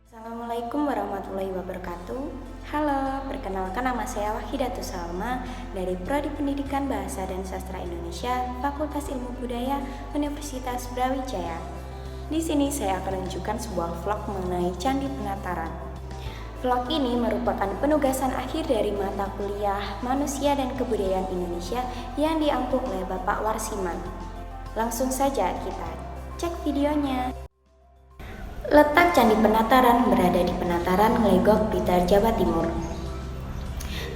Assalamualaikum warahmatullahi wabarakatuh. Halo, perkenalkan nama saya Wahidatus Salma dari Prodi Pendidikan Bahasa dan Sastra Indonesia, Fakultas Ilmu Budaya, Universitas Brawijaya. Di sini saya akan menunjukkan sebuah vlog mengenai Candi Penataran. Vlog ini merupakan penugasan akhir dari mata kuliah Manusia dan Kebudayaan Indonesia yang diampu oleh Bapak Warsiman. Langsung saja kita cek videonya. Letak Candi Penataran berada di Penataran, Legok, Blitar, Jawa Timur.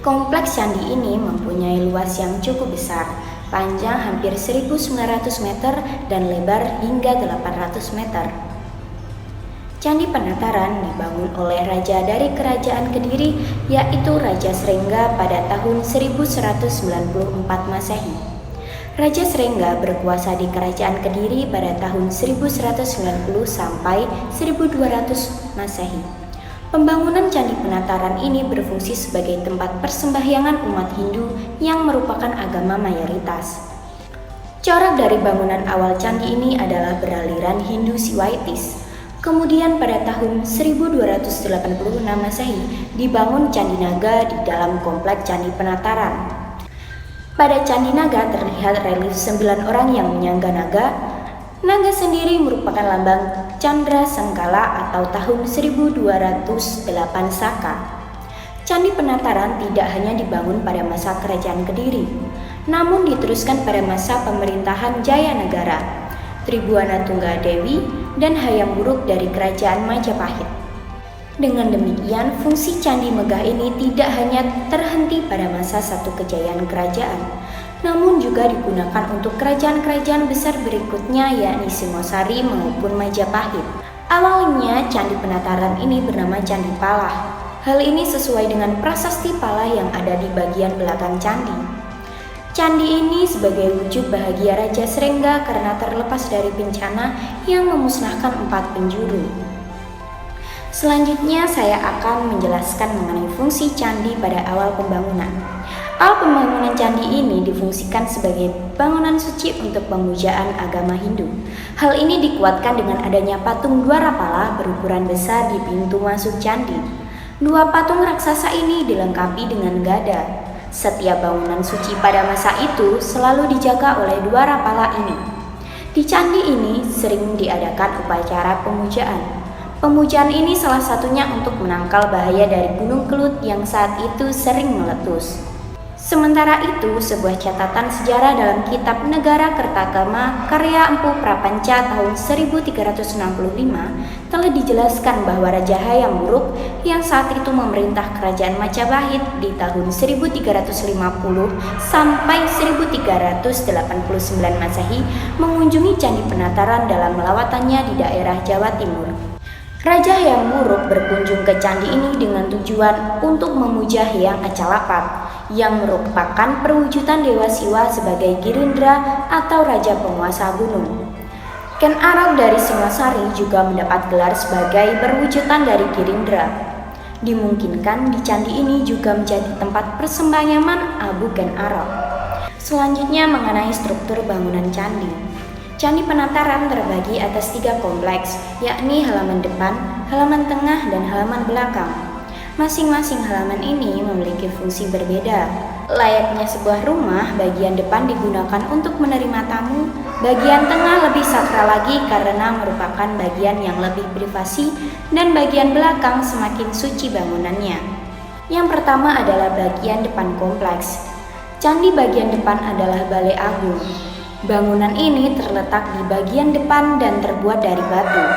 Kompleks candi ini mempunyai luas yang cukup besar, panjang hampir 1.900 meter dan lebar hingga 800 meter. Candi Penataran dibangun oleh raja dari Kerajaan Kediri, yaitu Raja Srengga pada tahun 1194 Masehi. Raja Srengga berkuasa di Kerajaan Kediri pada tahun 1190 sampai 1200 Masehi. Pembangunan Candi Penataran ini berfungsi sebagai tempat persembahyangan umat Hindu yang merupakan agama mayoritas. Corak dari bangunan awal candi ini adalah beraliran Hindu Siwaitis. Kemudian pada tahun 1286 Masehi dibangun Candi Naga di dalam kompleks Candi Penataran. Pada Candi Naga terlihat relief 9 orang yang menyangga naga. Naga sendiri merupakan lambang Candra Sengkala atau tahun 1208 Saka. Candi Penataran tidak hanya dibangun pada masa Kerajaan Kediri, namun diteruskan pada masa pemerintahan Jayanegara, Tribuana Tunggadewi, dan Hayam Wuruk dari Kerajaan Majapahit. Dengan demikian, fungsi Candi Megah ini tidak hanya terhenti pada masa satu kejayaan kerajaan, namun juga digunakan untuk kerajaan-kerajaan besar berikutnya yakni Singosari maupun Majapahit. Awalnya Candi Penataran ini bernama Candi Palah. Hal ini sesuai dengan prasasti Palah yang ada di bagian belakang candi. Candi ini sebagai wujud bahagia Raja Srengga karena terlepas dari bencana yang memusnahkan 4 penjuru. Selanjutnya saya akan menjelaskan mengenai fungsi candi pada awal pembangunan. Awal pembangunan candi ini difungsikan sebagai bangunan suci untuk pemujaan agama Hindu. Hal ini dikuatkan dengan adanya patung Dwarapala berukuran besar di pintu masuk candi. 2 patung raksasa ini dilengkapi dengan gada. Setiap bangunan suci pada masa itu selalu dijaga oleh Dwarapala ini. Di candi ini sering diadakan upacara pemujaan. Pemujaan ini salah satunya untuk menangkal bahaya dari Gunung Kelut yang saat itu sering meletus. Sementara itu, sebuah catatan sejarah dalam kitab Negara Kertagama karya Empu Prapanca tahun 1365 telah dijelaskan bahwa Raja Hayam Wuruk yang saat itu memerintah Kerajaan Majapahit di tahun 1350 sampai 1389 Masehi mengunjungi Candi Penataran dalam lawatannya di daerah Jawa Timur. Raja Hayam Wuruk berkunjung ke candi ini dengan tujuan untuk memuja Hyang Acalapat yang merupakan perwujudan Dewa Siwa sebagai Girindra atau Raja Penguasa Gunung. Ken Arok dari Singosari juga mendapat gelar sebagai perwujudan dari Girindra. Dimungkinkan di candi ini juga menjadi tempat persembahyangan Abu Ken Arok. Selanjutnya mengenai struktur bangunan candi. Candi Penataran terbagi atas 3 kompleks, yakni halaman depan, halaman tengah, dan halaman belakang. Masing-masing halaman ini memiliki fungsi berbeda. Layaknya sebuah rumah, bagian depan digunakan untuk menerima tamu, bagian tengah lebih sakral lagi karena merupakan bagian yang lebih privasi, dan bagian belakang semakin suci bangunannya. Yang pertama adalah bagian depan kompleks. Candi bagian depan adalah Balai Agung. Bangunan ini terletak di bagian depan dan terbuat dari batu.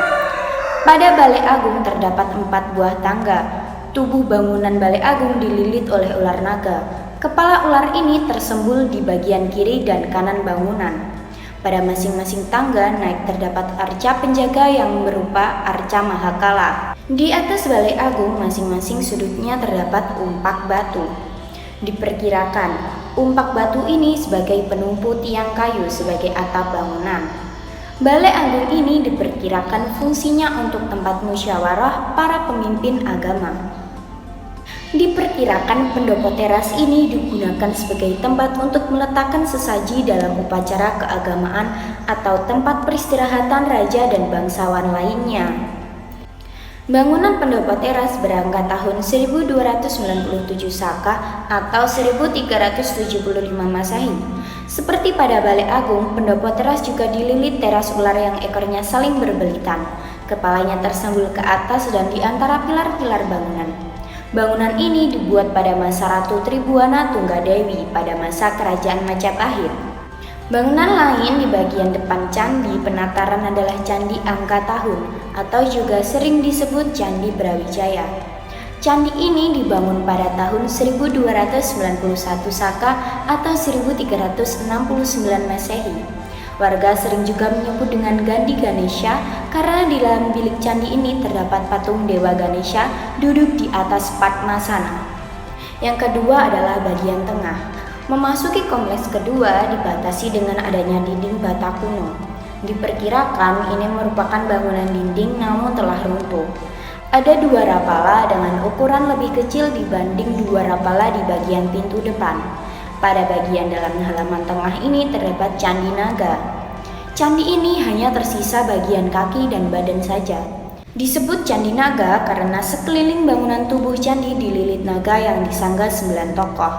Pada Balai Agung terdapat 4 buah tangga. Tubuh bangunan Balai Agung dililit oleh ular naga. Kepala ular ini tersembul di bagian kiri dan kanan bangunan. Pada masing-masing tangga naik terdapat arca penjaga yang berupa arca Mahakala. Di atas Balai Agung masing-masing sudutnya terdapat umpak batu. Diperkirakan umpak batu ini sebagai penumpu tiang kayu sebagai atap bangunan. Balai Agung ini diperkirakan fungsinya untuk tempat musyawarah para pemimpin agama. Diperkirakan pendopo teras ini digunakan sebagai tempat untuk meletakkan sesaji dalam upacara keagamaan atau tempat peristirahatan raja dan bangsawan lainnya. Bangunan pendopo teras berangka tahun 1297 Saka atau 1375 Masehi. Seperti pada Balai Agung, pendopo teras juga dililit teras ular yang ekornya saling berbelitan. Kepalanya tersembul ke atas dan di antara pilar-pilar bangunan. Bangunan ini dibuat pada masa Ratu Tribuana Tunggadewi pada masa Kerajaan Majapahit. Bangunan lain di bagian depan Candi Penataran adalah Candi Angka Tahun atau juga sering disebut Candi Brawijaya. Candi ini dibangun pada tahun 1291 Saka atau 1369 Masehi. Warga sering juga menyebut dengan Gandhi Ganesha karena di dalam bilik candi ini terdapat patung Dewa Ganesha duduk di atas Padmasana. Yang kedua adalah bagian tengah. Memasuki kompleks kedua dibatasi dengan adanya dinding bata kuno. Diperkirakan ini merupakan bangunan dinding namun telah runtuh. Ada 2 rapala dengan ukuran lebih kecil dibanding 2 rapala di bagian pintu depan. Pada bagian dalam halaman tengah ini terdapat Candi Naga. Candi ini hanya tersisa bagian kaki dan badan saja. Disebut Candi Naga karena sekeliling bangunan tubuh candi dililit naga yang disangga 9 tokoh.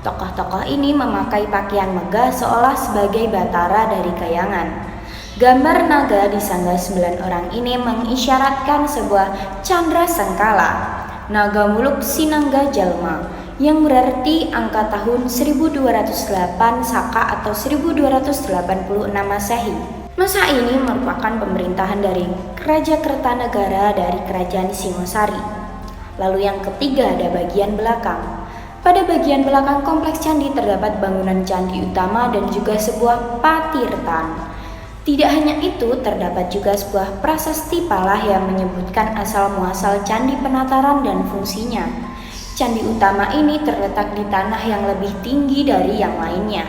Tokoh-tokoh ini memakai pakaian megah seolah sebagai batara dari kayangan. Gambar naga disangga 9 orang ini mengisyaratkan sebuah candra sengkala, naga muluk sinangga jalma, yang berarti angka tahun 1208 Saka atau 1286 Masehi. Masa ini merupakan pemerintahan dari Raja Kertanegara dari Kerajaan Singosari. Lalu yang ketiga ada bagian belakang. Pada bagian belakang kompleks candi terdapat bangunan candi utama dan juga sebuah patirtan. Tidak hanya itu, terdapat juga sebuah prasasti palah yang menyebutkan asal-muasal Candi Penataran dan fungsinya. Candi utama ini terletak di tanah yang lebih tinggi dari yang lainnya.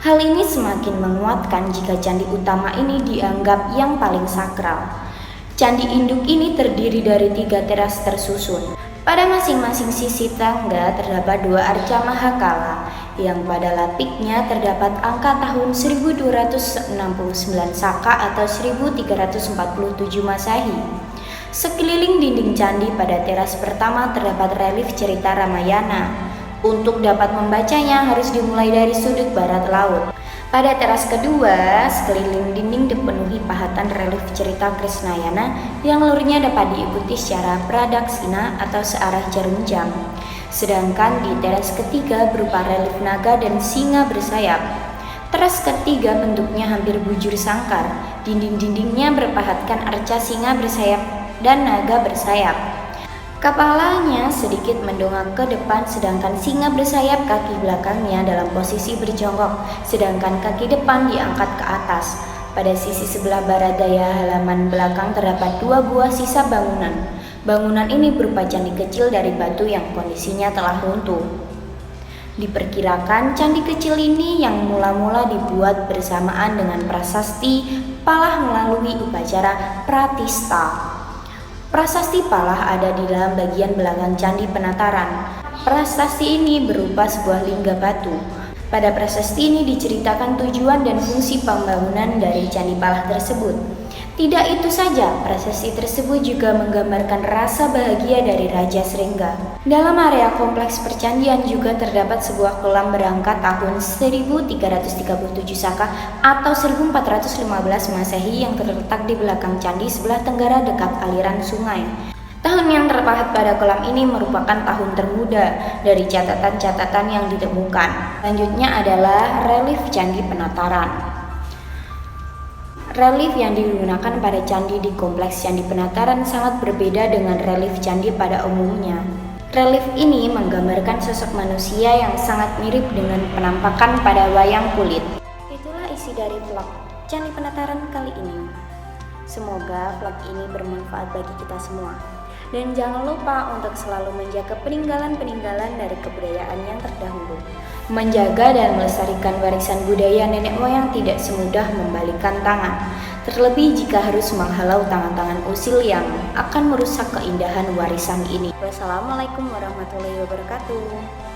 Hal ini semakin menguatkan jika candi utama ini dianggap yang paling sakral. Candi induk ini terdiri dari 3 teras tersusun. Pada masing-masing sisi tangga terdapat 2 arca mahakala yang pada lapiknya terdapat angka tahun 1269 Saka atau 1347 Masehi. Sekeliling dinding candi pada teras pertama terdapat relief cerita Ramayana. Untuk dapat membacanya harus dimulai dari sudut barat laut. Pada teras kedua, sekeliling dinding dipenuhi pahatan relief cerita Krisnayana yang alurnya dapat diikuti secara pradaksina atau searah jarum jam. Sedangkan di teras ketiga berupa relief naga dan singa bersayap. Teras ketiga bentuknya hampir bujur sangkar. Dinding-dindingnya berpahatkan arca singa bersayap dan naga bersayap. Kepalanya sedikit mendongak ke depan sedangkan singa bersayap kaki belakangnya dalam posisi berjongkok sedangkan kaki depan diangkat ke atas. Pada sisi sebelah barat daya halaman belakang terdapat 2 buah sisa bangunan. Bangunan ini berupa candi kecil dari batu yang kondisinya telah runtuh. Diperkirakan candi kecil ini yang mula-mula dibuat bersamaan dengan prasasti palah melalui upacara pratista. Prasasti palah ada di dalam bagian belakang Candi Penataran. Prasasti ini berupa sebuah lingga batu. Pada prasasti ini diceritakan tujuan dan fungsi pembangunan dari Candi Palah tersebut. Tidak itu saja, prasasti tersebut juga menggambarkan rasa bahagia dari Raja Srengga. Dalam area kompleks percandian juga terdapat sebuah kolam berangka tahun 1337 Saka atau 1415 Masehi yang terletak di belakang candi sebelah tenggara dekat aliran sungai. Tahun yang terpahat pada kolam ini merupakan tahun termuda dari catatan-catatan yang ditemukan. Selanjutnya adalah relief Candi Penataran. Relief yang digunakan pada candi di kompleks Candi Penataran sangat berbeda dengan relief candi pada umumnya. Relief ini menggambarkan sosok manusia yang sangat mirip dengan penampakan pada wayang kulit. Itulah isi dari vlog Candi Penataran kali ini. Semoga vlog ini bermanfaat bagi kita semua. Dan jangan lupa untuk selalu menjaga peninggalan-peninggalan dari kebudayaan yang terdahulu. Menjaga dan melestarikan warisan budaya nenek moyang tidak semudah membalikan tangan, terlebih jika harus menghalau tangan-tangan usil yang akan merusak keindahan warisan ini. Wassalamualaikum warahmatullahi wabarakatuh.